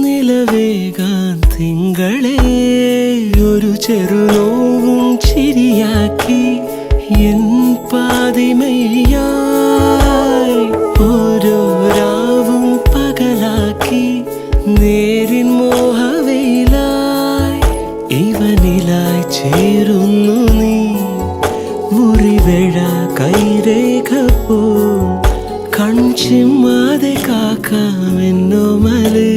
നിലവേകാൻ തിങ്കളെ ഒരു ചെറുനോവും ചിരിയാക്കി എൻ പാതിമയായി ഓരോ രാവും പകലാക്കി നേരിൻ മോഹവയിലായി ഇവനിലായി ചേരുന്നു നീ മുറിവേഴ കൈരേഖ പോ കൺചിമ്മാതെ കാക്കാമെന്നോ മലേ